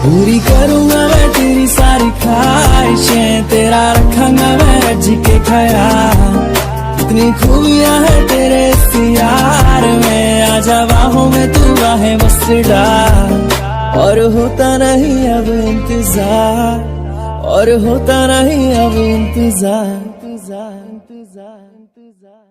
पूरी करूंगा मैं तेरी सारी ख्वाहिशें, तेरा रखूंगा मैं रज के ख्याल। इतनी खूबियां है तेरे इस यार में, आजा बाहों में तू बाहें मस्त डाल। और होता नहीं अब इंतजार, और होता नहीं अब इंतजार, इंतजार, इंतजार, इंतजार।